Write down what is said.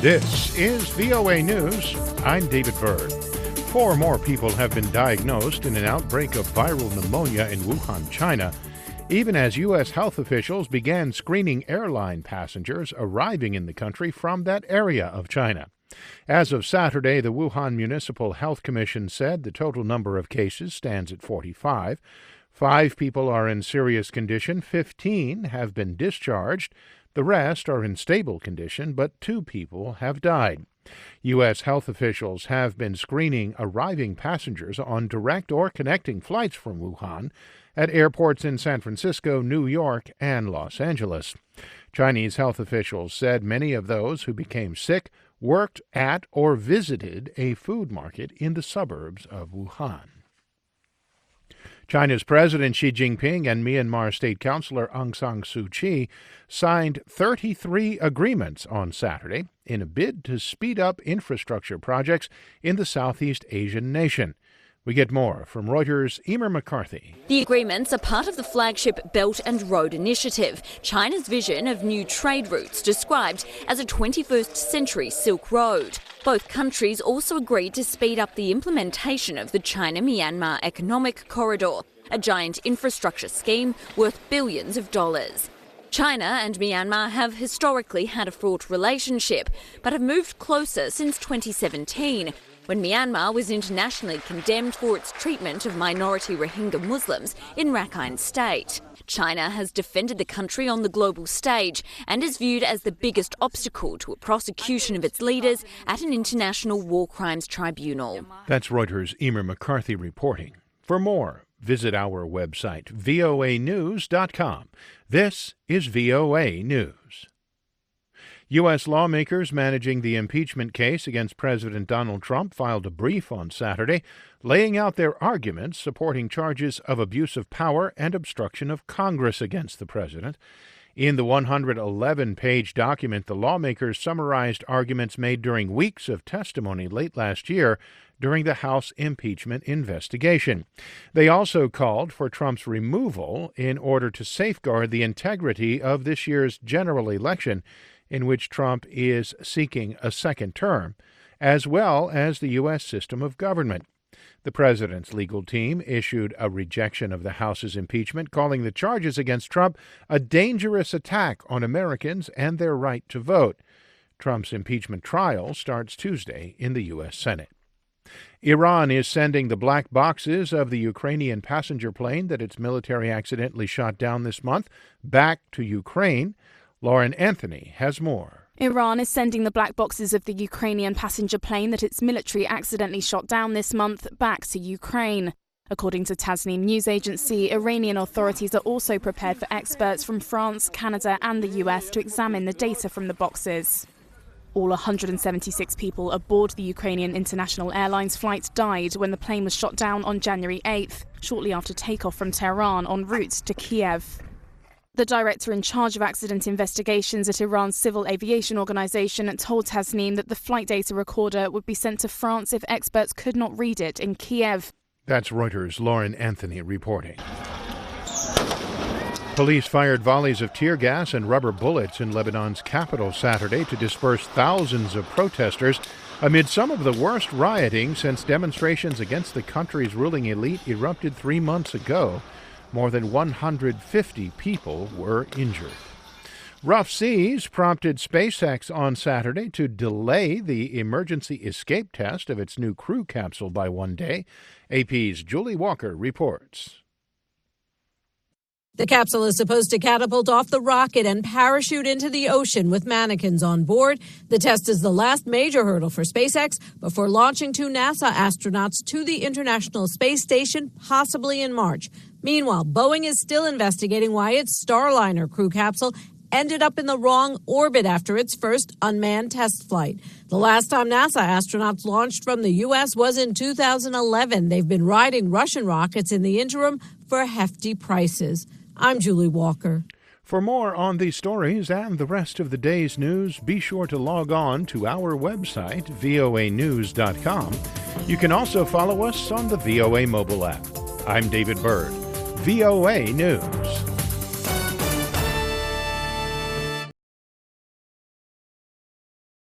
This is VOA News. I'm David Byrd. 4 more people have been diagnosed in an outbreak of viral pneumonia in Wuhan, China, even as U.S. health officials began screening airline passengers arriving in the country from that area of China. As of Saturday, the Wuhan Municipal Health Commission said the total number of cases stands at 45. 5 people are in serious condition, 15 have been discharged. The rest are in stable condition, but 2 people have died. U.S. health officials have been screening arriving passengers on direct or connecting flights from Wuhan at airports in San Francisco, New York, and Los Angeles. Chinese health officials said many of those who became sick worked at or visited a food market in the suburbs of Wuhan. China's President Xi Jinping and Myanmar State Councilor Aung San Suu Kyi signed 33 agreements on Saturday in a bid to speed up infrastructure projects in the Southeast Asian nation. We get more from Reuters' Emer McCarthy. The agreements are part of the flagship Belt and Road Initiative, China's vision of new trade routes described as a 21st century Silk Road. Both countries also agreed to speed up the implementation of the China-Myanmar Economic Corridor, a giant infrastructure scheme worth billions of dollars. China and Myanmar have historically had a fraught relationship, but have moved closer since 2017, when Myanmar was internationally condemned for its treatment of minority Rohingya Muslims in Rakhine State. China has defended the country on the global stage and is viewed as the biggest obstacle to a prosecution of its leaders at an international war crimes tribunal. That's Reuters' Emer McCarthy reporting. For more, visit our website, voanews.com. This is VOA News. U.S. lawmakers managing the impeachment case against President Donald Trump filed a brief on Saturday, laying out their arguments supporting charges of abuse of power and obstruction of Congress against the president. In the 111-page document, the lawmakers summarized arguments made during weeks of testimony late last year during the House impeachment investigation. They also called for Trump's removal in order to safeguard the integrity of this year's general election, in which Trump is seeking a second term, as well as the U.S. system of government. The president's legal team issued a rejection of the House's impeachment, calling the charges against Trump a dangerous attack on Americans and their right to vote. Trump's impeachment trial starts Tuesday in the U.S. Senate. Iran is sending the black boxes of the Ukrainian passenger plane that its military accidentally shot down this month back to Ukraine. Lauren Anthony has more. Iran is sending the black boxes of the Ukrainian passenger plane that its military accidentally shot down this month back to Ukraine. According to Tasnim news agency, Iranian authorities are also prepared for experts from France, Canada and the US to examine the data from the boxes. All 176 people aboard the Ukrainian International Airlines flight died when the plane was shot down on January 8th, shortly after takeoff from Tehran en route to Kiev. The director in charge of accident investigations at Iran's civil aviation organization told Tasnim that the flight data recorder would be sent to France if experts could not read it in Kiev. That's Reuters' Lauren Anthony reporting. Police fired volleys of tear gas and rubber bullets in Lebanon's capital Saturday to disperse thousands of protesters amid some of the worst rioting since demonstrations against the country's ruling elite erupted 3 months ago. More than 150 people were injured. Rough seas prompted SpaceX on Saturday to delay the emergency escape test of its new crew capsule by 1 day. AP's Julie Walker reports. The capsule is supposed to catapult off the rocket and parachute into the ocean with mannequins on board. The test is the last major hurdle for SpaceX before launching 2 NASA astronauts to the International Space Station, possibly in March. Meanwhile, Boeing is still investigating why its Starliner crew capsule ended up in the wrong orbit after its first unmanned test flight. The last time NASA astronauts launched from the U.S. was in 2011. They've been riding Russian rockets in the interim for hefty prices. I'm Julie Walker. For more on these stories and the rest of the day's news, be sure to log on to our website, voanews.com. You can also follow us on the VOA mobile app. I'm David Byrd, VOA News.